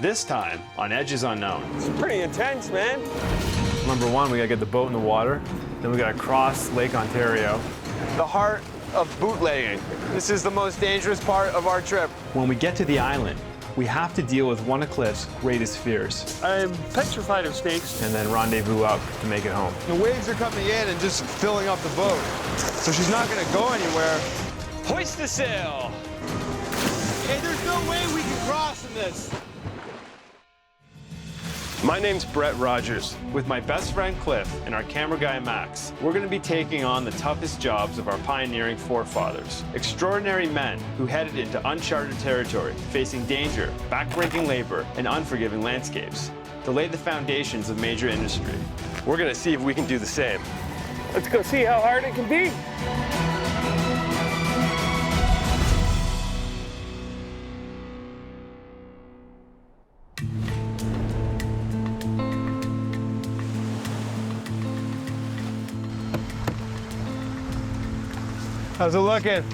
This time on Edges Unknown. It's pretty intense, man. Number one, we gotta get the boat in the water. Then we gotta cross Lake Ontario. The heart of bootlegging. This is the most dangerous part of our trip. When we get to the island, we have to deal with one of Cliff's greatest fears. I'm petrified of snakes. And then rendezvous up to make it home. The waves are coming in and just filling up the boat. So she's not gonna go anywhere. Hoist the sail. Hey, there's no way we can cross in this. My name's Brett Rogers. With my best friend Cliff and our camera guy Max, we're going to be taking on the toughest jobs of our pioneering forefathers. Extraordinary men who headed into uncharted territory, facing danger, backbreaking labor, and unforgiving landscapes to lay the foundations of major industry. We're gonna see if we can do the same. Let's go see how hard it can be. How's it looking?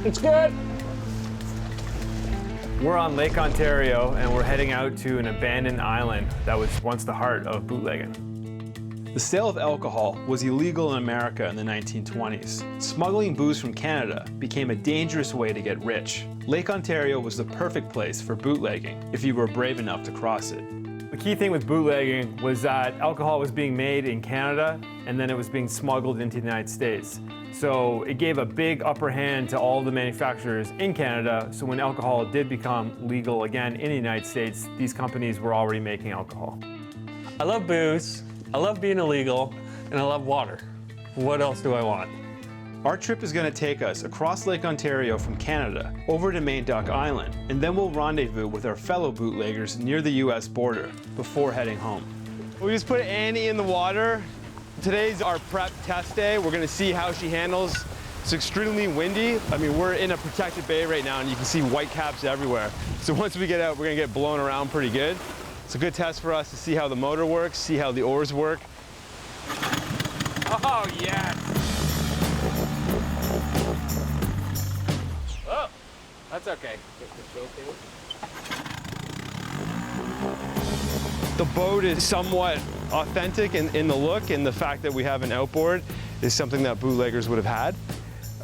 It's good. We're on Lake Ontario and we're heading out to an abandoned island that was once the heart of bootlegging. The sale of alcohol was illegal in America in the 1920s. Smuggling booze from Canada became a dangerous way to get rich. Lake Ontario was the perfect place for bootlegging if you were brave enough to cross it. The key thing with bootlegging was that alcohol was being made in Canada and then it was being smuggled into the United States. So it gave a big upper hand to all the manufacturers in Canada. So when alcohol did become legal again in the United States, these companies were already making alcohol. I love booze, I love being illegal, and I love water. What else do I want? Our trip is going to take us across Lake Ontario from Canada over to Main Duck Island, and then we'll rendezvous with our fellow bootleggers near the US border before heading home. We just put Annie in the water. Today's our prep test day. We're gonna see how she handles. It's extremely windy. I mean, we're in a protected bay right now and you can see white caps everywhere. So once we get out, we're gonna get blown around pretty good. It's a good test for us to see how the motor works, see how the oars work. Oh, yes. Oh, that's okay. The boat is somewhat authentic in the look, and the fact that we have an outboard is something that bootleggers would have had.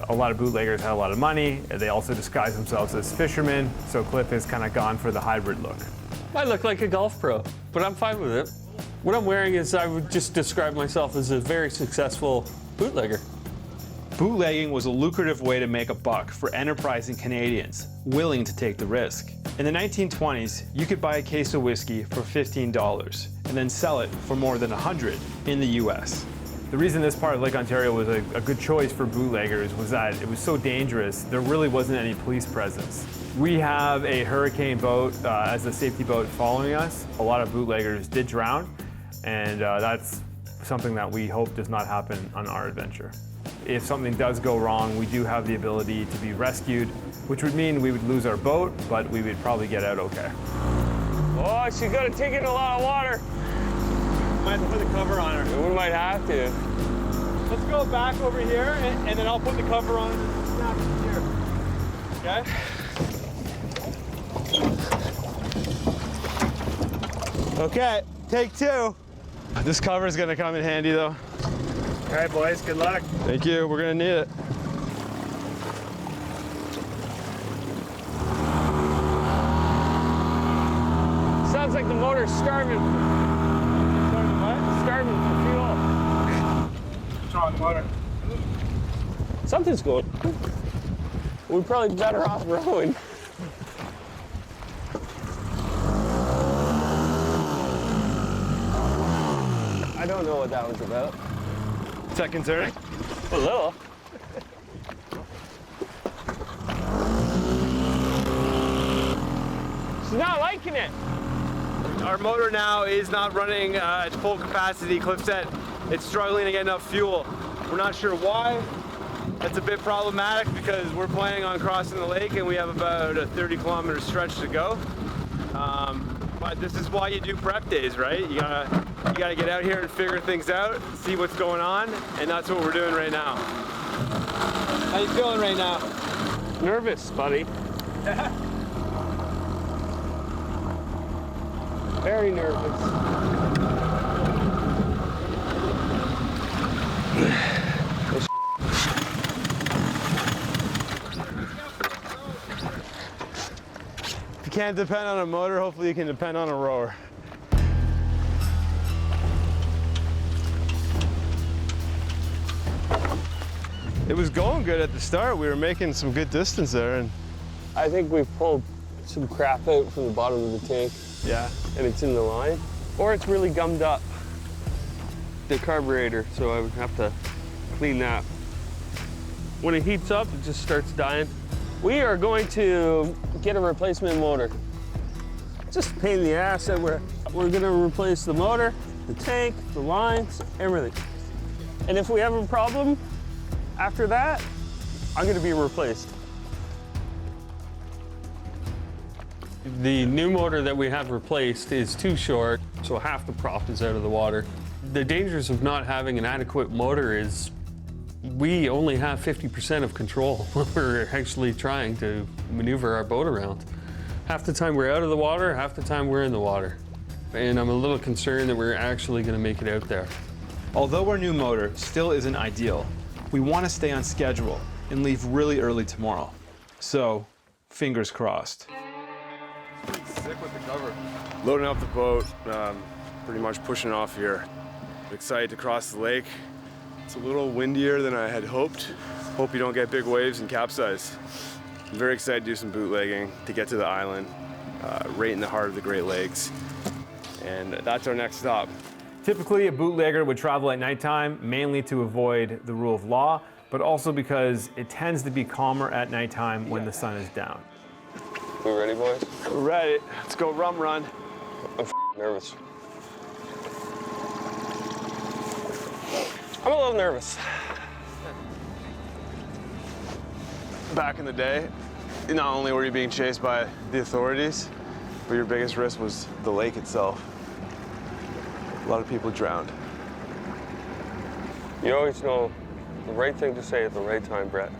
A lot of bootleggers had a lot of money. They also disguise themselves as fishermen, so Cliff has kind of gone for the hybrid look. I look like a golf pro, but I'm fine with it. What I'm wearing is, I would just describe myself as a very successful bootlegger. Bootlegging was a lucrative way to make a buck for enterprising Canadians willing to take the risk. In the 1920s, you could buy a case of whiskey for $15 and then sell it for more than $100 in the US. The reason this part of Lake Ontario was a good choice for bootleggers was that it was so dangerous, there really wasn't any police presence. We have a hurricane boat as a safety boat following us. A lot of bootleggers did drown, and that's something that we hope does not happen on our adventure. If something does go wrong, we do have the ability to be rescued, which would mean we would lose our boat, but we would probably get out okay. Oh, she's gonna take in a lot of water. Might have to put the cover on her. We might have to. Let's go back over here, and then I'll put the cover on and snap it here. Okay? Okay, take two. This cover is gonna come in handy though. All right, boys, good luck. Thank you, we're gonna need it. Sounds like the motor's starving. Starting what? Starving for fuel. What's wrong with the motor? Something's going. We're probably better off rowing. I don't know what that was about. Is that concerning? A little. She's not liking it. Our motor now is not running at full capacity. Cliff said it's struggling to get enough fuel. We're not sure why. That's a bit problematic because we're planning on crossing the lake and we have about a 30-kilometer stretch to go. But this is why you do prep days, right? You gotta get out here and figure things out, see what's going on, and that's what we're doing right now. How you feeling right now? Nervous, buddy. very nervous. If you can't depend on a motor, hopefully you can depend on a rower. It was going good at the start. We were making some good distance there, and I think we pulled some crap out from the bottom of the tank. yeah. And it's in the line. Or it's really gummed up, the carburetor, so I would have to clean that. When it heats up, it just starts dying. We are going to get a replacement motor. Just a pain in the ass that we're gonna replace the motor, the tank, the lines, everything. And if we have a problem after that, I'm gonna be replaced. The new motor that we have replaced is too short, so half the prop is out of the water. The dangers of not having an adequate motor is we only have 50% of control when we're actually trying to maneuver our boat around. Half the time we're out of the water, half the time we're in the water. And I'm a little concerned that we're actually gonna make it out there. Although our new motor still isn't ideal, we want to stay on schedule and leave really early tomorrow. So, fingers crossed. Sick with the cover. Loading up the boat, pretty much pushing off here. Excited to cross the lake. It's a little windier than I had hoped. Hope you don't get big waves and capsize. I'm very excited to do some bootlegging to get to the island, right in the heart of the Great Lakes. And that's our next stop. Typically, a bootlegger would travel at nighttime, mainly to avoid the rule of law, but also because it tends to be calmer at nighttime when the sun is down. We ready, boys? We're ready. Let's go rum run. I'm nervous. I'm a little nervous. Back in the day, not only were you being chased by the authorities, but your biggest risk was the lake itself. A lot of people drowned. You always know the right thing to say at the right time, Brett.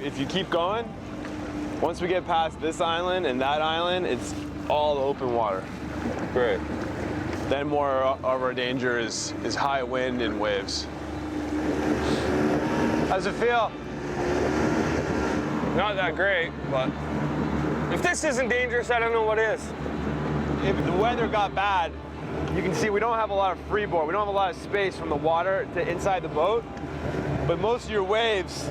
If you keep going, once we get past this island and that island, it's all open water. Great. Then more of our danger is high wind and waves. How's it feel? Not that great, but if this isn't dangerous, I don't know what is. If the weather got bad, you can see we don't have a lot of freeboard. We don't have a lot of space from the water to inside the boat, but most of your waves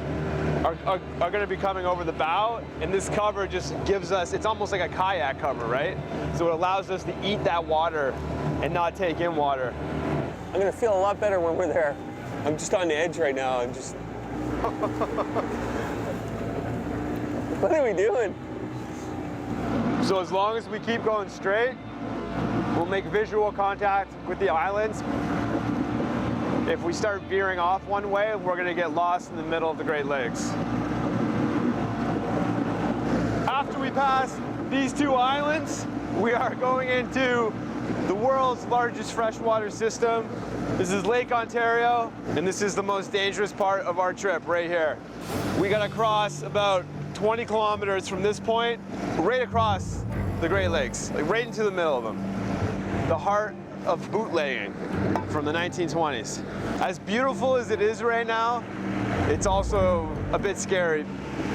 are going to be coming over the bow, and this cover just gives us, it's almost like a kayak cover, right? So it allows us to eat that water and not take in water. I'm gonna feel a lot better when we're there. I'm just on the edge right now. I'm just... What are we doing? So as long as we keep going straight, we'll make visual contact with the islands. If we start veering off one way, we're going to get lost in the middle of the Great Lakes. After we pass these two islands, we are going into the world's largest freshwater system. This is Lake Ontario, and this is the most dangerous part of our trip right here. We got to cross about 20 kilometers from this point, right across the Great Lakes, like right into the middle of them. The heart of bootlegging from the 1920s. As beautiful as it is right now, it's also a bit scary.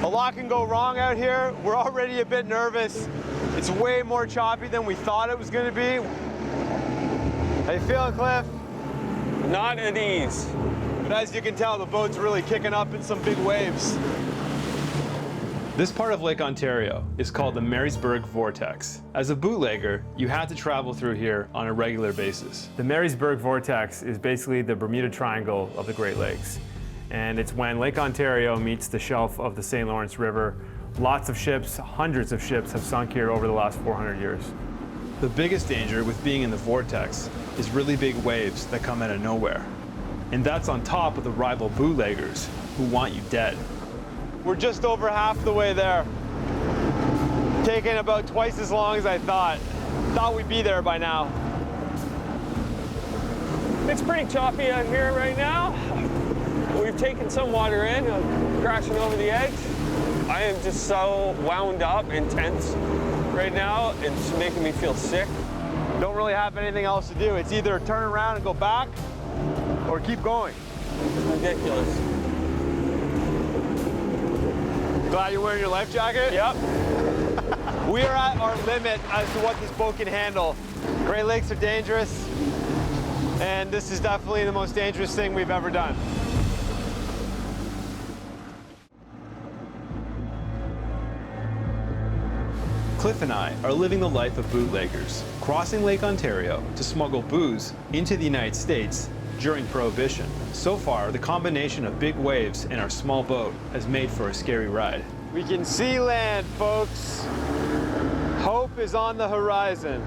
A lot can go wrong out here. We're already a bit nervous. It's way more choppy than we thought it was going to be. How you feeling, Cliff? Not at ease. But as you can tell, the boat's really kicking up in some big waves. This part of Lake Ontario is called the Marysburgh Vortex. As a bootlegger, you had to travel through here on a regular basis. The Marysburgh Vortex is basically the Bermuda Triangle of the Great Lakes. And it's when Lake Ontario meets the shelf of the St. Lawrence River. Lots of ships, hundreds of ships have sunk here over the last 400 years. The biggest danger with being in the vortex is really big waves that come out of nowhere. And that's on top of the rival bootleggers who want you dead. We're just over half the way there. Taking about twice as long as I thought. Thought we'd be there by now. It's pretty choppy out here right now. We've taken some water in, I'm crashing over the edge. I am just so wound up and tense right right now. It's making me feel sick. Don't really have anything else to do. It's either turn around and go back or keep going. It's ridiculous. Glad you're wearing your life jacket? Yep. We are at our limit as to what this boat can handle. Great Lakes are dangerous, and this is definitely the most dangerous thing we've ever done. Cliff and I are living the life of bootleggers, crossing Lake Ontario to smuggle booze into the United States during Prohibition. So far, the combination of big waves and our small boat has made for a scary ride. We can see land, folks. Hope is on the horizon.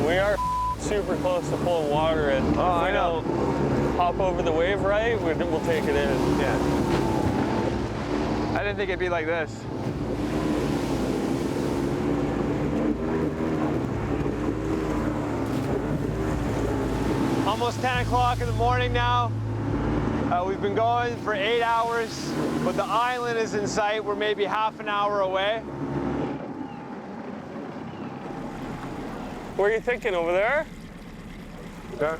We are super close to pulling water in. Oh, I know. Hop over the wave right, we'll take it in. Yeah. I didn't think it'd be like this. Almost 10 o'clock in the morning now. We've been going for 8 hours, but the island is in sight. We're maybe half an hour away. What are you thinking over there? Okay.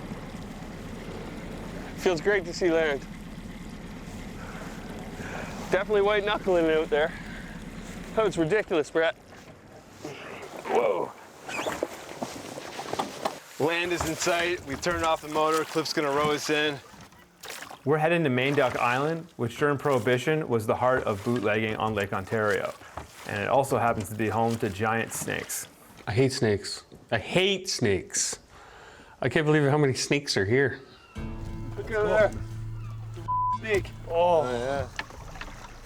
Feels great to see land. Definitely white knuckling out there. That was ridiculous, Brett. Whoa. Land is in sight. We've turned off the motor. Cliff's gonna row us in. We're heading to Main Duck Island, which during Prohibition was the heart of bootlegging on Lake Ontario. And it also happens to be home to giant snakes. I hate snakes. I hate snakes. I can't believe how many snakes are here. Look over there. Snake. Oh, yeah.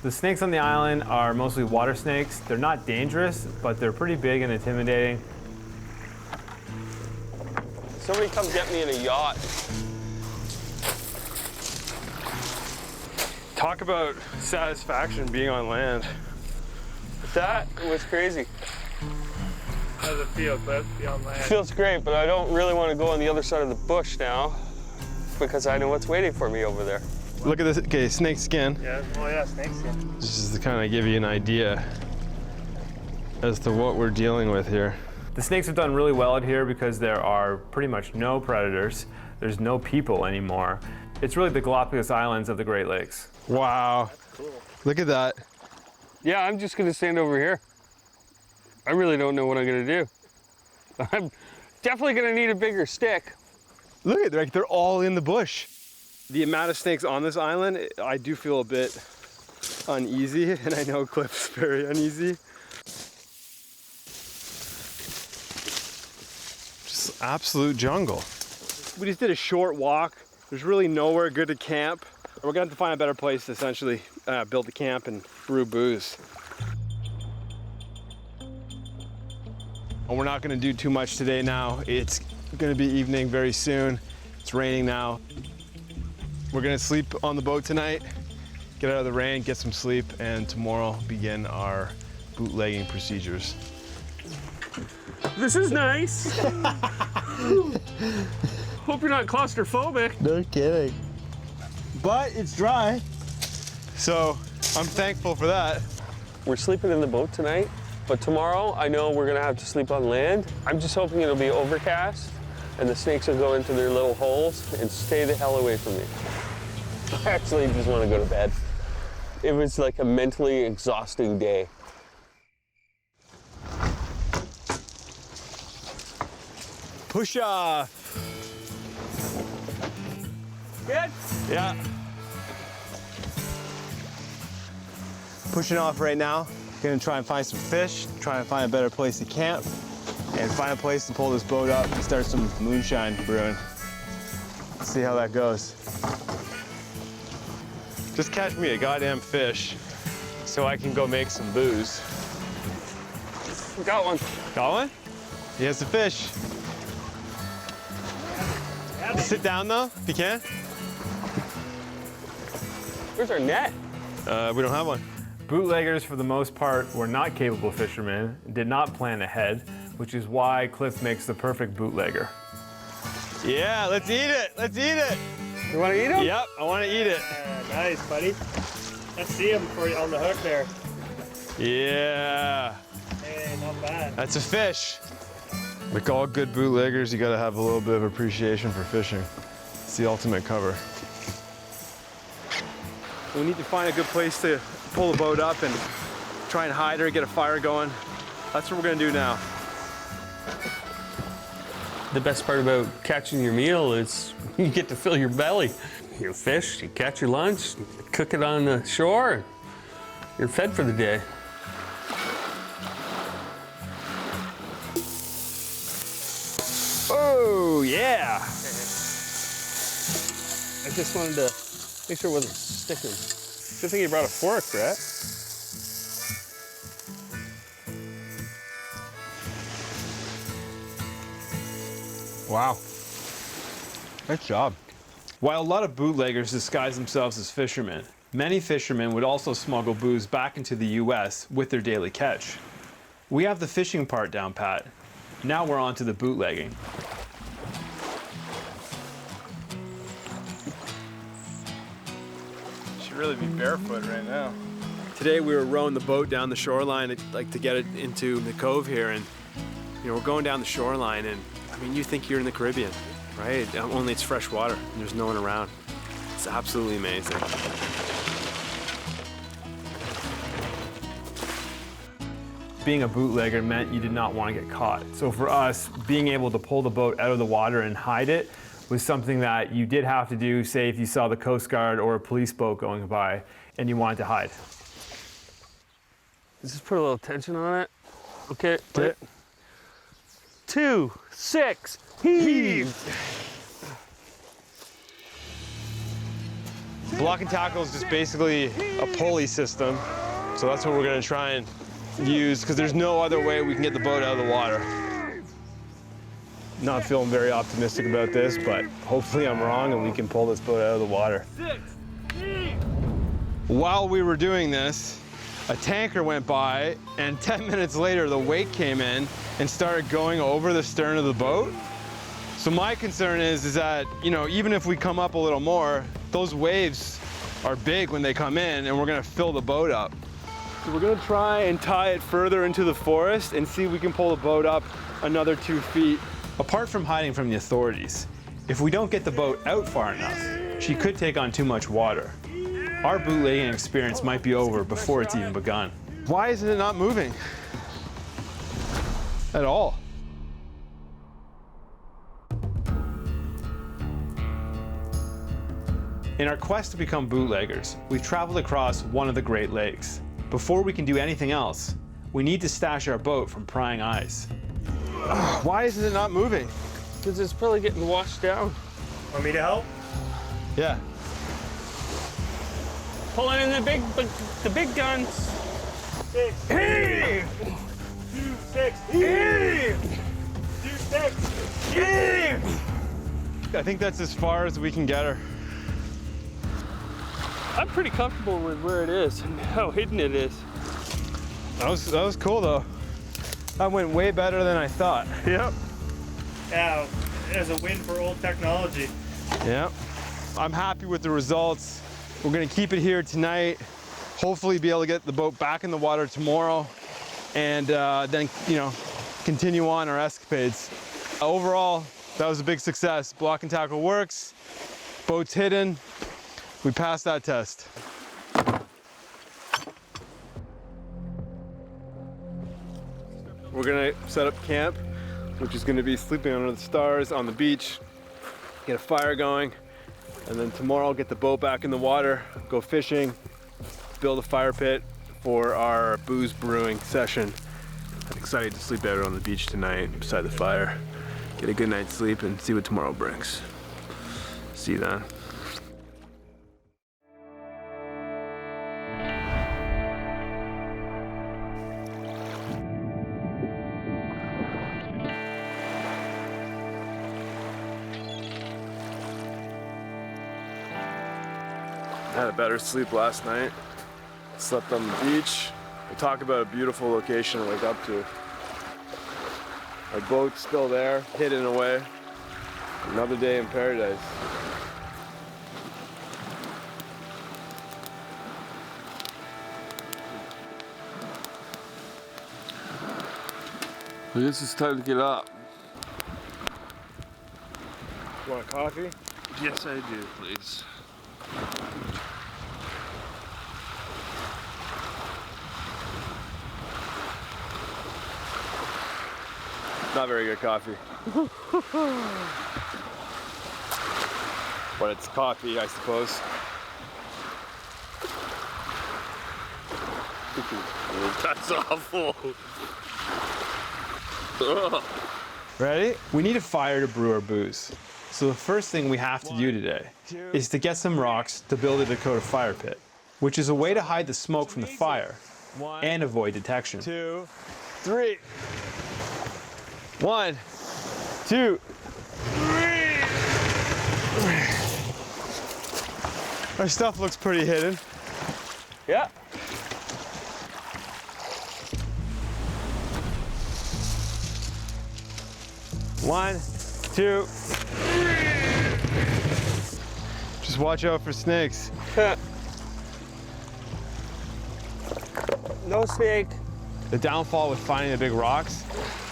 The snakes on the island are mostly water snakes. They're not dangerous, but they're pretty big and intimidating. Somebody come get me in a yacht. Talk about satisfaction being on land. That was crazy. How does it feel, Cliff, to be on land? Feels great, but I don't really want to go on the other side of the bush now because I know what's waiting for me over there. Look at this. Okay, snake skin. Yeah, oh yeah, snake skin. This is to kind of give you an idea as to what we're dealing with here. The snakes have done really well out here because there are pretty much no predators. There's no people anymore. It's really the Galapagos Islands of the Great Lakes. Wow. Cool. Look at that. Yeah, I'm just going to stand over here. I really don't know what I'm going to do. I'm definitely going to need a bigger stick. Look at they're all in the bush. The amount of snakes on this island, I do feel a bit uneasy, and I know Cliff's very uneasy. Just absolute jungle. We just did a short walk. There's really nowhere good to camp. We're gonna have to find a better place to essentially build a camp and brew booze. And we're not gonna do too much today now. It's gonna be evening very soon. It's raining now. We're gonna sleep on the boat tonight, get out of the rain, get some sleep, and tomorrow begin our bootlegging procedures. This is nice. Hope you're not claustrophobic. No kidding. But it's dry, so I'm thankful for that. We're sleeping in the boat tonight, but tomorrow I know we're gonna have to sleep on land. I'm just hoping it'll be overcast and the snakes will go into their little holes and stay the hell away from me. I actually just want to go to bed. It was like a mentally exhausting day. Push off. Good? Yeah. Pushing off right now. Gonna try and find some fish, try and find a better place to camp, and find a place to pull this boat up and start some moonshine brewing. Let's see how that goes. Just catch me a goddamn fish so I can go make some booze. We got one. Got one? He has the fish. Sit down though, if you can. Where's our net? We don't have one. Bootleggers, for the most part, were not capable fishermen, did not plan ahead, which is why Cliff makes the perfect bootlegger. Yeah, let's eat it. Let's eat it. You want to eat them? Yep, I want to eat it. Nice, buddy. Let's see him before you're on the hook there. Yeah. Hey. Not bad. That's a fish. Like all good bootleggers, you gotta have a little bit of appreciation for fishing. It's the ultimate cover. We need to find a good place to pull the boat up and try and hide her, get a fire going. That's what we're gonna do now. The best part about catching your meal is you get to fill your belly. You fish, you catch your lunch, cook it on the shore, and you're fed for the day. Oh, yeah. I just wanted to make sure it wasn't sticking. Good thing you brought a fork, Brett. Wow. Nice job. While a lot of bootleggers disguise themselves as fishermen, many fishermen would also smuggle booze back into the US with their daily catch. We have the fishing part down pat. Now we're on to the bootlegging. Should really be barefoot right now. Today we were rowing the boat down the shoreline to get it into the cove here, and you know, we're going down the shoreline, and I mean, you think you're in the Caribbean, right? Only it's fresh water and there's no one around. It's absolutely amazing. Being a bootlegger meant you did not want to get caught. So for us, being able to pull the boat out of the water and hide it was something that you did have to do, say if you saw the Coast Guard or a police boat going by and you wanted to hide. Just put a little tension on it. Okay. 2, 6, heave! Block and tackle is just basically a pulley system. So that's what we're gonna try and use, because there's no other way we can get the boat out of the water. Not feeling very optimistic about this, but hopefully I'm wrong and we can pull this boat out of the water. 6, heave! While we were doing this, a tanker went by, and 10 minutes later the wake came in and started going over the stern of the boat. So my concern is that, you know, even if we come up a little more, those waves are big when they come in and we're gonna fill the boat up. So we're gonna try and tie it further into the forest and see if we can pull the boat up another 2 feet. Apart from hiding from the authorities, if we don't get the boat out far enough, she could take on too much water. Our bootlegging experience might be over before it's even begun. Why isn't it not moving? At all. In our quest to become bootleggers, we've traveled across one of the Great Lakes. Before we can do anything else, we need to stash our boat from prying eyes. Why isn't it not moving? Because it's probably getting washed down. Want me to help? Yeah. Pulling in the big guns. 6, heave! 2, 6, heave! 2, 6, heave! I think that's as far as we can get her. I'm pretty comfortable with where it is and how hidden it is. That was cool though. That went way better than I thought. Yep. Yeah, as a win for old technology. Yep. I'm happy with the results. We're gonna keep it here tonight. Hopefully be able to get the boat back in the water tomorrow and then, you know, continue on our escapades. Overall, that was a big success. Block and tackle works, boat's hidden. We passed that test. We're gonna set up camp, which is gonna be sleeping under the stars on the beach, get a fire going, and then tomorrow get the boat back in the water, go fishing, build a fire pit for our booze brewing session. I'm excited to sleep out on the beach tonight beside the fire, get a good night's sleep and see what tomorrow brings. See you then. Had a better sleep last night. Slept on the beach. We talk about a beautiful location to wake up to. Our boat's still there, hidden away. Another day in paradise. I guess it's time to get up. You want a coffee? Yes, I do, please. Not very good coffee. But it's coffee, I suppose. That's awful. Ready? We need a fire to brew our booze. So the first thing we have to do today is to get some rocks to build a Dakota fire pit, which is a way to hide the smoke from the fire and avoid detection. 2, 3. 1, 2, 3. Our stuff looks pretty hidden. Yeah. One, 2. Just watch out for snakes. No snake. The downfall with finding the big rocks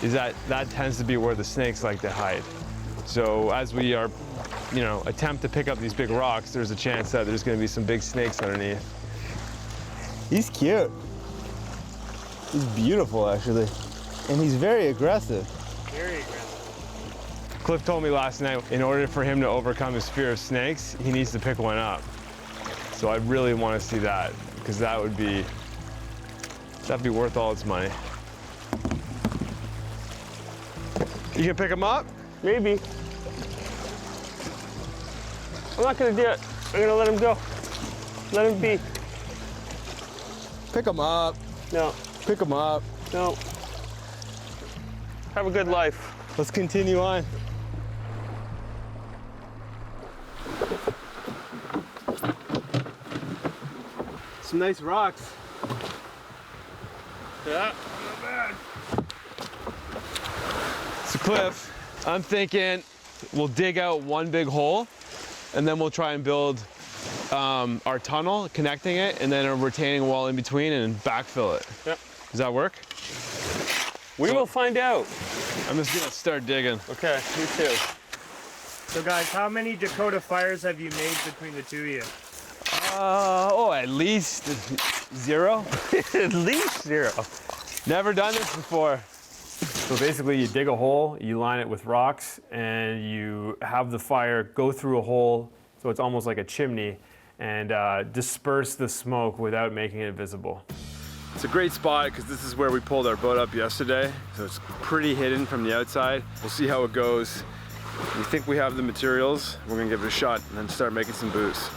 is that tends to be where the snakes like to hide. So as we are, attempt to pick up these big rocks, there's a chance that there's going to be some big snakes underneath. He's cute. He's beautiful, actually. And he's very aggressive. Very aggressive. Cliff told me last night, in order for him to overcome his fear of snakes, he needs to pick one up. So I really want to see that, because that'd be worth all its money. You can pick him up? Maybe. I'm not gonna do it. I'm gonna let him go. Let him be. Pick him up. No, Pick him up. no. Have a good life. Let's continue on. Some nice rocks. Yeah, not bad. So Cliff, I'm thinking we'll dig out one big hole and then we'll try and build our tunnel, connecting it, and then a retaining wall in between and backfill it. Yep. Does that work? We will find out. I'm just gonna start digging. Okay, me too. So guys, how many Dakota fires have you made between the two of you? At least 0. At least 0. Never done this before. So basically you dig a hole, you line it with rocks, and you have the fire go through a hole, so it's almost like a chimney, and disperse the smoke without making it visible. It's a great spot because this is where we pulled our boat up yesterday, so it's pretty hidden from the outside. We'll see how it goes. We think we have the materials. We're gonna give it a shot and then start making some booze.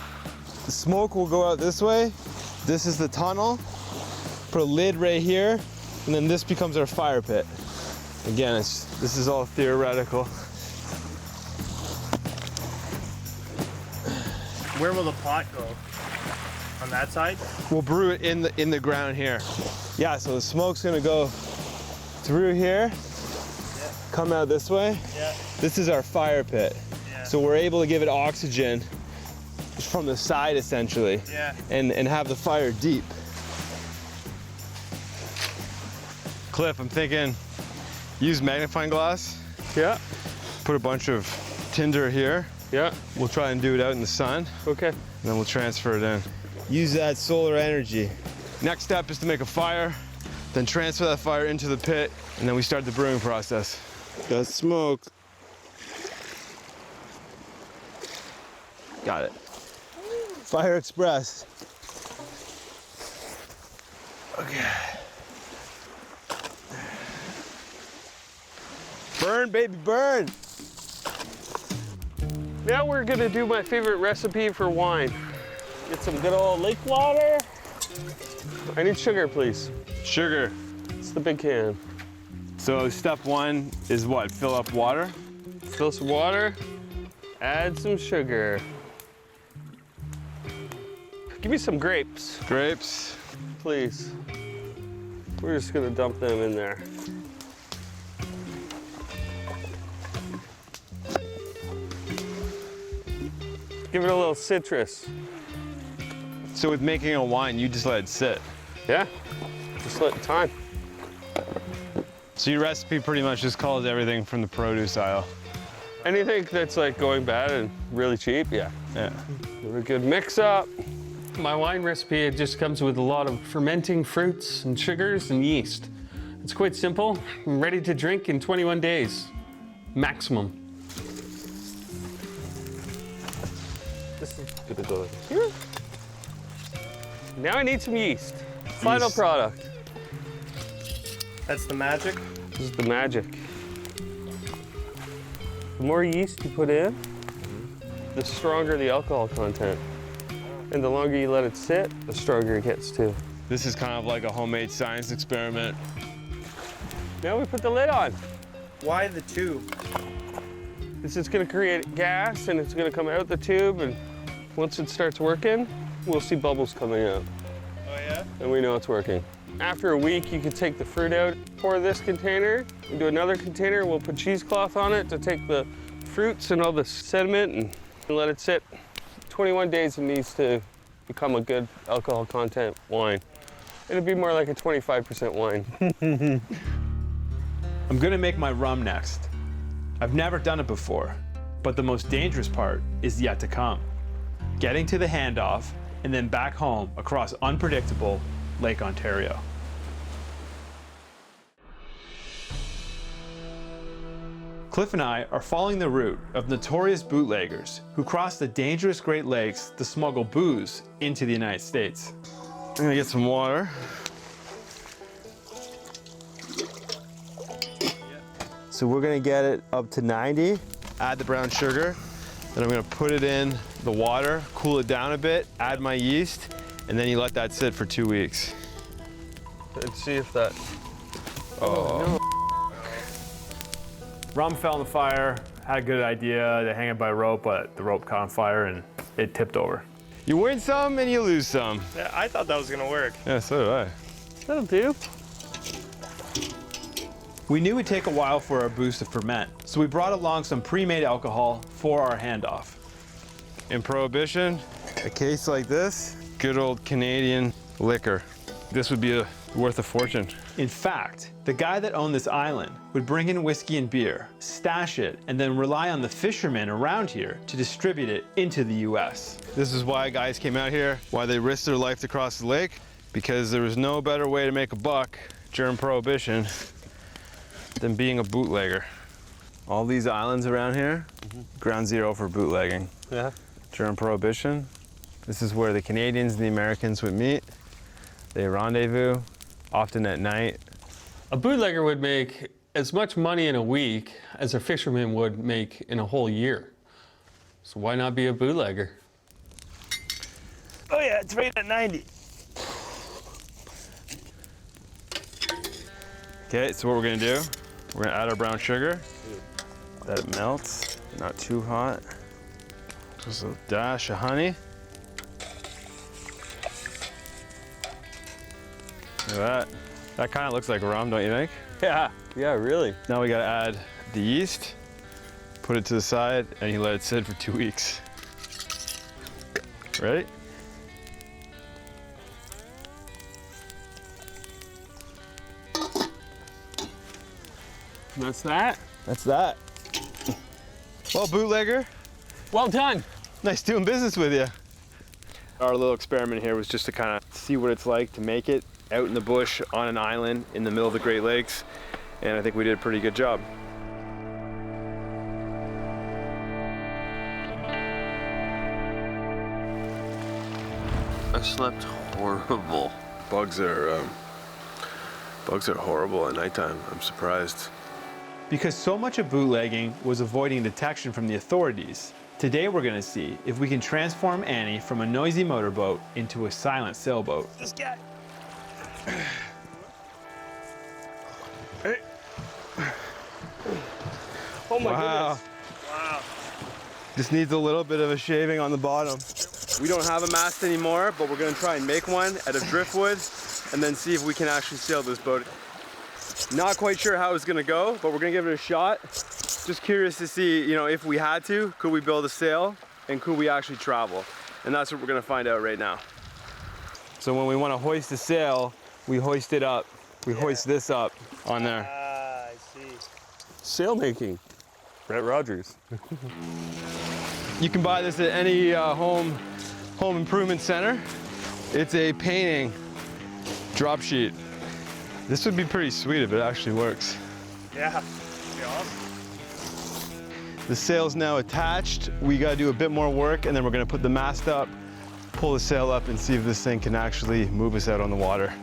The smoke will go out this way. This is the tunnel. Put a lid right here, and then this becomes our fire pit. Again, this is all theoretical. Where will the pot go? On that side? We'll brew it in the ground here. Yeah, so the smoke's gonna go through here, come out this way. Yeah. This is our fire pit. Yeah. So we're able to give it oxygen from the side essentially, Yeah. and have the fire deep. Cliff, I'm thinking use magnifying glass, Yeah, put a bunch of tinder here. yeah. We'll try and do it out in the sun, Okay. and then we'll transfer it in. Use that solar energy. Next step is to make a fire, then transfer that fire into the pit, and then we start the brewing process. Got smoke. Got it. Fire Express. Okay. Burn, baby, burn! Now we're gonna do my favorite recipe for wine. Get some good old lake water. I need sugar, please. Sugar. It's the big can. So step 1 is what? Fill up water? Fill some water, add some sugar. Give me some grapes, Grapes. please. We're just gonna dump them in there. Give it a little citrus. So with making a wine, you just let it sit. Yeah, just let time. So your recipe pretty much just calls everything from the produce aisle. Anything that's like going bad and really cheap, yeah. Yeah. A good mix up. My wine recipe, it just comes with a lot of fermenting fruits and sugars and yeast. It's quite simple. I'm ready to drink in 21 days, maximum. This is gonna go here. Now I need some yeast. Final product. That's the magic. This is the magic. The more yeast you put in, the stronger the alcohol content. And the longer you let it sit, the stronger it gets too. This is kind of like a homemade science experiment. Now we put the lid on. Why the tube? This is gonna create gas and it's gonna come out the tube, and once it starts working, we'll see bubbles coming out. Oh yeah? And we know it's working. After a week, you can take the fruit out, pour this container into another container. We'll put cheesecloth on it to take the fruits and all the sediment and let it sit. 21 days it needs to become a good alcohol content wine. It'll be more like a 25% wine. I'm gonna make my rum next. I've never done it before, but the most dangerous part is yet to come. Getting to the handoff and then back home across unpredictable Lake Ontario. Cliff and I are following the route of notorious bootleggers who cross the dangerous Great Lakes to smuggle booze into the United States. I'm gonna get some water. So we're gonna get it up to 90, add the brown sugar, then I'm gonna put it in the water, cool it down a bit, add my yeast, and then you let that sit for 2 weeks. Let's see if that. Rum fell in the fire, had a good idea to hang it by a rope, but the rope caught on fire and it tipped over. You win some and you lose some. Yeah, I thought that was gonna work. Yeah, so did I. That'll do. We knew it'd take a while for our booze to ferment, so we brought along some pre-made alcohol for our handoff. In Prohibition, a case like this, good old Canadian liquor. This would be worth a fortune. In fact, the guy that owned this island would bring in whiskey and beer, stash it, and then rely on the fishermen around here to distribute it into the US. This is why guys came out here, why they risked their life to cross the lake, because there was no better way to make a buck during Prohibition than being a bootlegger. All these islands around here, ground zero for bootlegging. Yeah. During Prohibition, this is where the Canadians and the Americans would meet. They rendezvous, often at night. A bootlegger would make as much money in a week as a fisherman would make in a whole year. So why not be a bootlegger? Oh yeah, it's right at 90. Okay, so what we're gonna do, we're gonna add our brown sugar. Let it melts, not too hot. Just a dash of honey. Look at that. That kind of looks like rum, don't you think? Yeah. Yeah, really. Now we gotta add the yeast, put it to the side, and you let it sit for 2 weeks. Ready? That's that. That's that. Well, bootlegger, Well done. nice doing business with you. Our little experiment here was just to kind of see what it's like to make it out in the bush on an island in the middle of the Great Lakes, and I think we did a pretty good job. I slept horrible. Bugs are horrible at nighttime. I'm surprised. Because so much of bootlegging was avoiding detection from the authorities, today we're gonna see if we can transform Annie from a noisy motorboat into a silent sailboat. This guy. Oh my Wow. goodness. Wow. Just needs a little bit of a shaving on the bottom. We don't have a mast anymore, but we're gonna try and make one out of driftwood and then see if we can actually sail this boat. Not quite sure how it's gonna go, but we're gonna give it a shot. Just curious to see, you know, if we had to, could we build a sail and could we actually travel? And that's what we're gonna find out right now. So when we wanna hoist a sail, we hoist it up. We hoist this up on there. sail making. Brett Rogers. You can buy this at any home improvement center. It's a painting drop sheet. This would be pretty sweet if it actually works. Yeah, that'd be awesome. The sail's now attached. We gotta do a bit more work, and then we're gonna put the mast up, pull the sail up, and see if this thing can actually move us out on the water.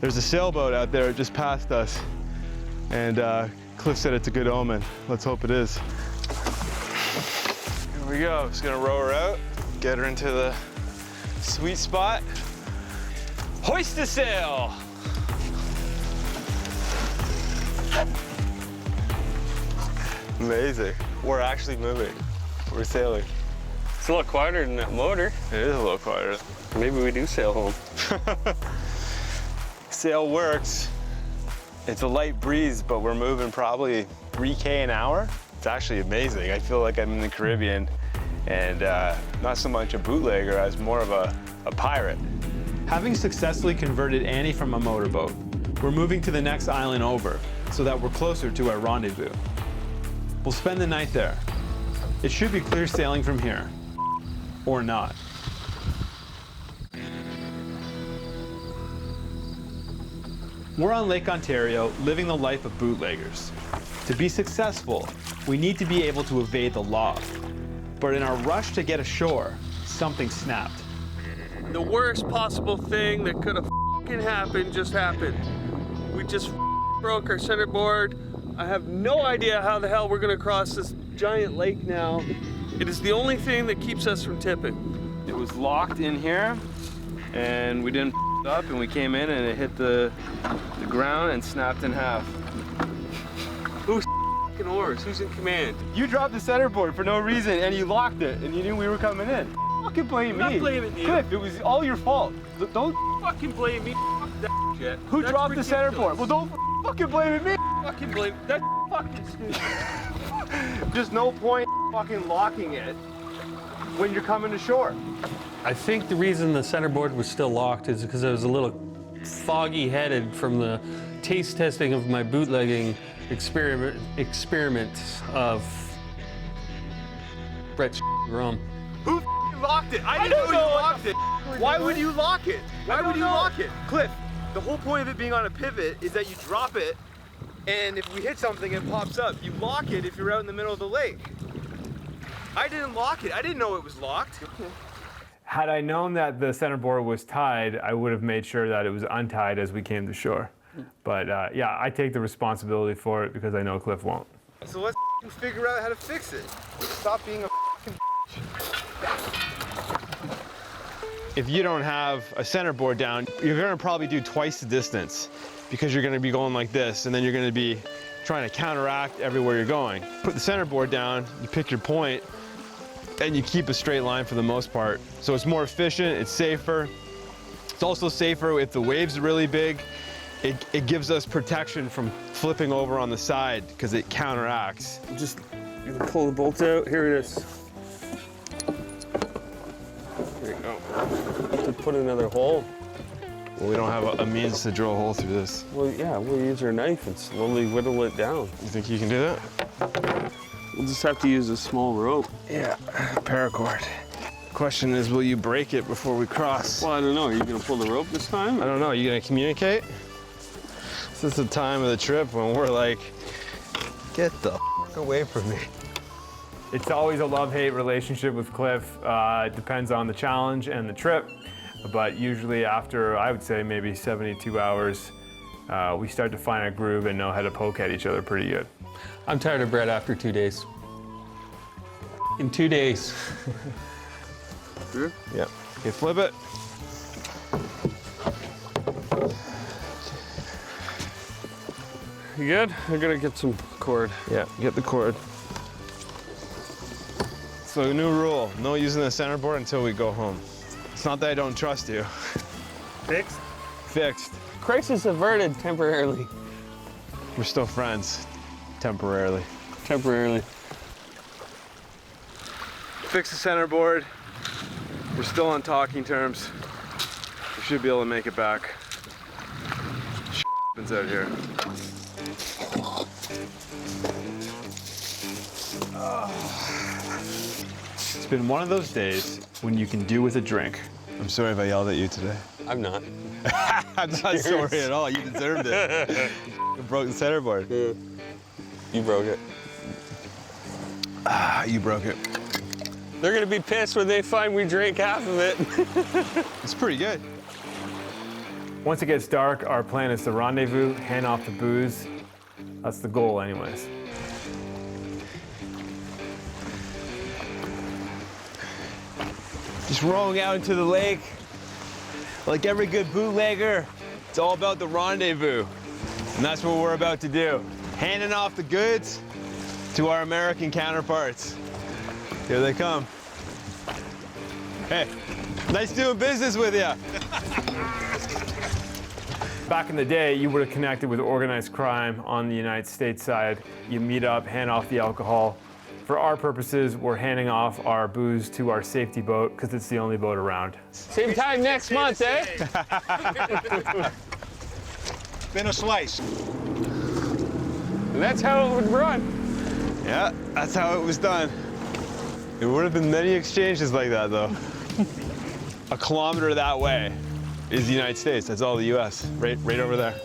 There's a sailboat out there just past us, and Cliff said it's a good omen. Let's hope it is. Here we go. Just gonna row her out, get her into the sweet spot. Hoist the sail! Amazing. We're actually moving. We're sailing. It's a lot quieter than that motor. It is a little quieter. Maybe we do sail home. Sail works. It's a light breeze, but we're moving probably 3K an hour. It's actually amazing. I feel like I'm in the Caribbean and not so much a bootlegger as more of a pirate. Having successfully converted Annie from a motorboat, we're moving to the next island over so that we're closer to our rendezvous. We'll spend the night there. It should be clear sailing from here, or not. We're on Lake Ontario, living the life of bootleggers. To be successful, we need to be able to evade the law. But in our rush to get ashore, something snapped. The worst possible thing that could have happened just happened. We just broke our centerboard. I have no idea how the hell we're gonna cross this giant lake now. It is the only thing that keeps us from tipping. It was locked in here, and we didn't up, and we came in and it hit the ground and snapped in half. Who's oars? Who's in command? You dropped the centerboard for no reason, and you locked it, and you knew we were coming in. Fucking blame me. I'm not blaming you. Cliff, it was all your fault. Don't Fucking blame me. That shit. Who That's dropped ridiculous. the centerboard? Well, don't fucking blame me. Fucking blame. That's fucking stupid. There's no point fucking locking it when you're coming ashore. I think the reason the centerboard was still locked is because I was a little foggy-headed from the taste testing of my bootlegging experiment of Brett's rum. Who locked it? I didn't know you locked it. Why would you lock it? Why would you lock it? Cliff, the whole point of it being on a pivot is that you drop it, and if we hit something, it pops up. You lock it if you're out in the middle of the lake. I didn't lock it. I didn't know it was locked. Had I known that the centerboard was tied, I would have made sure that it was untied as we came to shore. But yeah, I take the responsibility for it because I know Cliff won't. So let's figure out how to fix it. Stop being a If you don't have a centerboard down, you're gonna probably do twice the distance because you're gonna be going like this, and then you're gonna be trying to counteract everywhere you're going. Put the centerboard down, you pick your point, and you keep a straight line for the most part. So it's more efficient, it's safer. It's also safer if the waves are really big. It gives us protection from flipping over on the side because it counteracts. Just pull the bolt out. Here it is. There you go. To put another hole. Well, we don't have a means to drill a hole through this. Well, yeah, we'll use our knife and slowly whittle it down. You think you can do that? We'll just have to use a small rope. Yeah, paracord. Question is, will you break it before we cross? Well, I don't know. Are you gonna pull the rope this time? I don't know. Are you gonna communicate? This is the time of the trip when we're like, get the f away from me. It's always a love-hate relationship with Cliff. It depends on the challenge and the trip. But usually after, I would say, maybe 72 hours, we start to find a groove and know how to poke at each other pretty good. I'm tired of Brett after 2 days. In 2 days. Sure? Yep. Okay, flip it. You good? I'm gonna get some cord. Yeah, get the cord. So new rule, no using the centerboard until we go home. It's not that I don't trust you. Fixed? Fixed. Crisis averted temporarily. We're still friends, temporarily. Temporarily. Fix the centerboard. We're still on talking terms. We should be able to make it back. Shit happens out here. been one of those days when you can do with a drink. I'm sorry if I yelled at you today. I'm not. I'm not sorry at all. You deserved it. You broke the centerboard. You broke it. Ah, you broke it. They're gonna be pissed when they find we drank half of it. It's pretty good. Once it gets dark, our plan is to rendezvous, hand off the booze. That's the goal anyways. Just rolling out into the lake. Like every good bootlegger, it's all about the rendezvous. And that's what we're about to do. Handing off the goods to our American counterparts. Here they come. Hey, nice doing business with you. Back in the day, you would have connected with organized crime on the United States side. You meet up, hand off the alcohol. For our purposes, we're handing off our booze to our safety boat because it's the only boat around. Same time next month, eh? Been a slice. And that's how it would run. Yeah, that's how it was done. There would have been many exchanges like that, though. A kilometer that way is the United States. That's all the U.S. Right over there.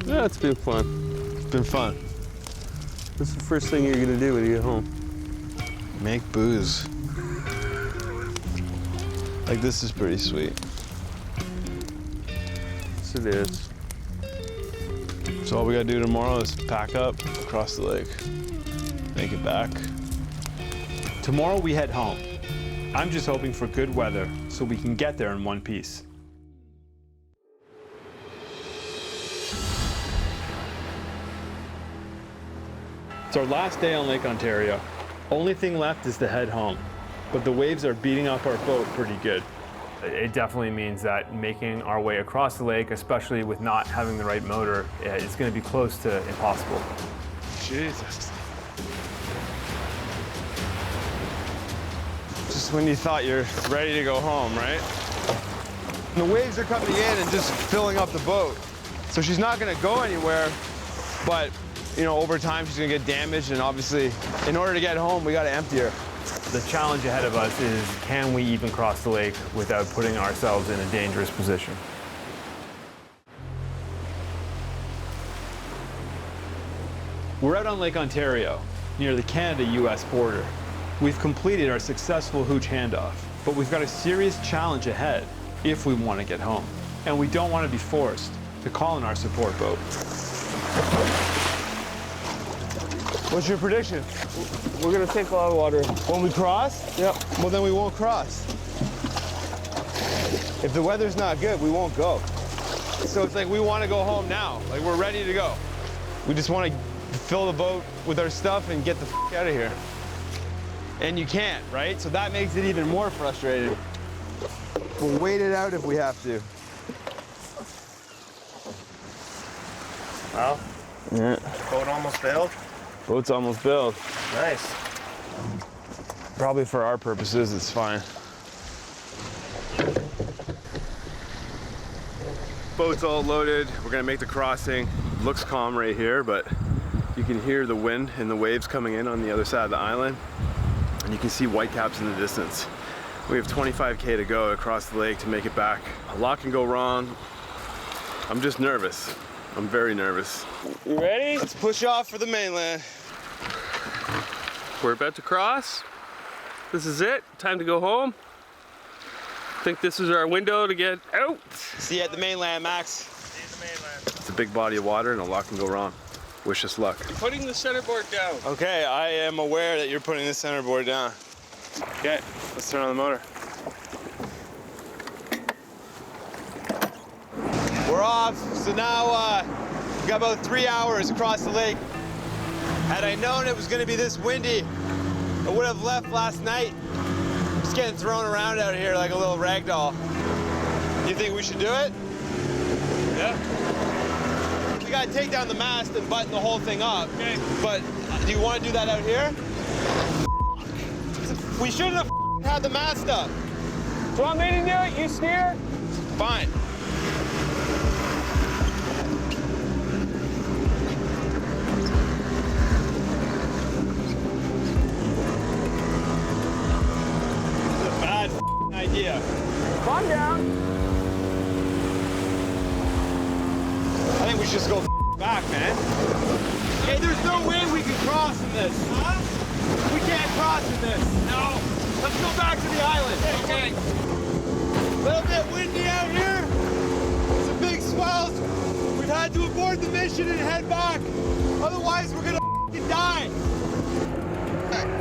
Yeah, it's been fun. It's been fun. What's the first thing you're gonna do when you get home? Make booze. Like, this is pretty sweet. Yes, it is. So all we gotta do tomorrow is pack up, across the lake, make it back. Tomorrow we head home. I'm just hoping for good weather so we can get there in one piece. It's our last day on Lake Ontario. Only thing left is to head home, but the waves are beating up our boat pretty good. It definitely means that making our way across the lake, especially with not having the right motor, is going to be close to impossible. Jesus. Just when you thought you're ready to go home, right? And the waves are coming in and just filling up the boat. So she's not gonna go anywhere, but you know, over time she's gonna get damaged, and obviously, in order to get home, we gotta empty her. The challenge ahead of us is, can we even cross the lake without putting ourselves in a dangerous position? We're out on Lake Ontario, near the Canada-US border. We've completed our successful hooch handoff, but we've got a serious challenge ahead if we want to get home. And we don't want to be forced to call in our support boat. What's your prediction? We're gonna take a lot of water. When we cross? Yep. Well, then we won't cross. If the weather's not good, we won't go. So it's like we want to go home now. Like, we're ready to go. We just want to fill the boat with our stuff and get the f out of here. And you can't, right? So that makes it even more frustrating. We'll wait it out if we have to. Well, Yeah. boat almost failed. Boat's almost built. Nice. Probably for our purposes, it's fine. Boat's all loaded. We're gonna make the crossing. Looks calm right here, but you can hear the wind and the waves coming in on the other side of the island. And you can see whitecaps in the distance. We have 25K to go across the lake to make it back. A lot can go wrong. I'm just nervous. I'm very nervous. You ready? Let's push off for the mainland. We're about to cross. This is it. Time to go home. Think this is our window to get out. See you at the mainland, Max. See the mainland. It's a big body of water and a lot can go wrong. Wish us luck. Putting the centerboard down. Okay, I am aware that you're putting the centerboard down. Okay, let's turn on the motor. We're off, so now we've got about 3 hours across the lake. Had I known it was gonna be this windy, I would have left last night. Just getting thrown around out here like a little rag doll. You think we should do it? Yeah. We gotta take down the mast and button the whole thing up. Okay. But do you want to do that out here? We shouldn't have had the mast up. Do you want me to do it? You steer? Fine. just go back, man. Hey, there's no way we can cross in this. Huh? We can't cross in this. No. Let's go back to the island. Okay. A little bit windy out here. Some big swells. We've had to abort the mission and head back. Otherwise, we're gonna die.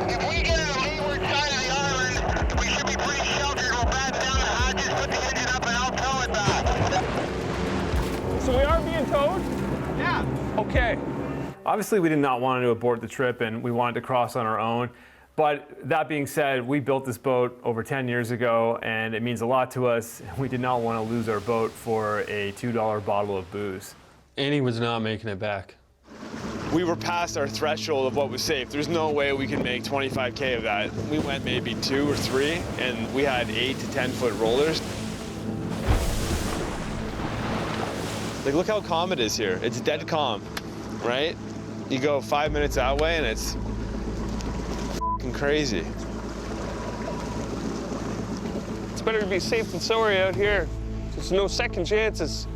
If we get on the leeward side of the island, we should be pretty sheltered. We'll batten down the hatches, put the engine up, and I'll tow it back. So we are being towed? Yeah. Okay. Obviously, we did not want to abort the trip, and we wanted to cross on our own. But that being said, we built this boat over 10 years ago, and it means a lot to us. We did not want to lose our boat for a $2 bottle of booze. Annie was not making it back. We were past our threshold of what was safe. There's no way we could make 25K of that. We went maybe 2 or 3, and we had 8 to 10 foot rollers. Like, look how calm it is here. It's dead calm, right? You go 5 minutes that way, and it's crazy. It's better to be safe than sorry out here. There's no second chances.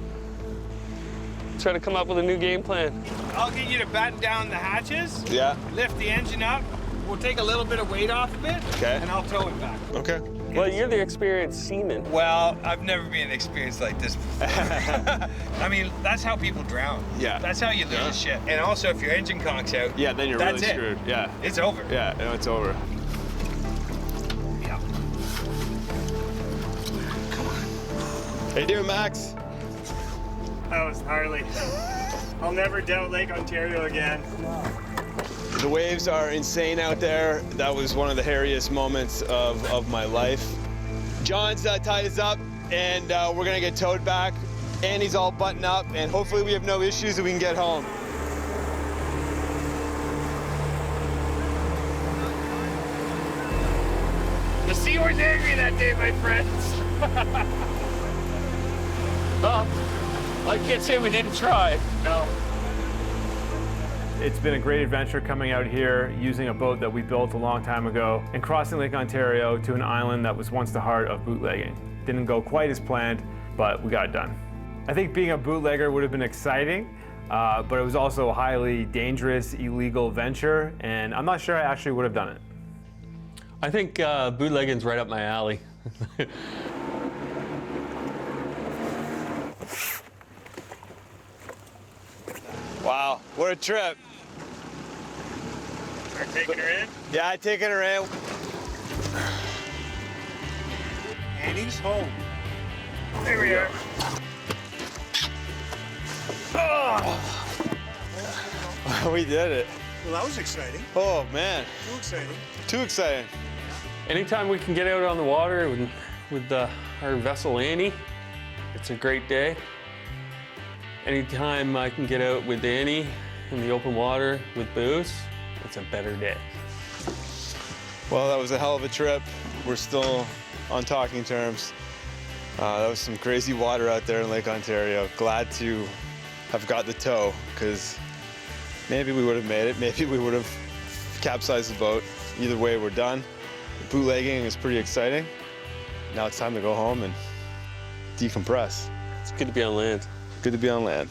Try to come up with a new game plan. I'll get you to batten down the hatches. Yeah. Lift the engine up. We'll take a little bit of weight off of it. Okay. And I'll tow it back. Okay. Well, you're the experienced seaman. Well, I've never been experienced like this before. I mean, that's how people drown. Yeah. That's how you lose shit. And also, if your engine conks out, Yeah, then you're That's really it. screwed. Yeah. it's over. Yeah, no, it's over. Yeah. How you doing, Max? That was gnarly. I'll never doubt Lake Ontario again. The waves are insane out there. That was one of the hairiest moments of my life. John's tied us up, and we're gonna get towed back. Annie's all buttoned up, and hopefully we have no issues and we can get home. The sea was angry that day, my friends. I can't say we didn't try. No. It's been a great adventure coming out here using a boat that we built a long time ago and crossing Lake Ontario to an island that was once the heart of bootlegging. Didn't go quite as planned, but we got it done. I think being a bootlegger would have been exciting, but it was also a highly dangerous, illegal venture, and I'm not sure I actually would have done it. I think bootlegging's right up my alley. Wow, what a trip. Start taking her in. Yeah, taking her in. Annie's home. There we are. We did it. Well, that was exciting. Oh, man. Too exciting. Too exciting. Anytime we can get out on the water with our vessel Annie, it's a great day. Anytime I can get out with Annie in the open water with booze, it's a better day. Well, that was a hell of a trip. We're still on talking terms. That was some crazy water out there in Lake Ontario. Glad to have got the tow, because maybe we would have made it. Maybe we would have capsized the boat. Either way, we're done. Bootlegging is pretty exciting. Now it's time to go home and decompress. It's good to be on land. Good to be on land.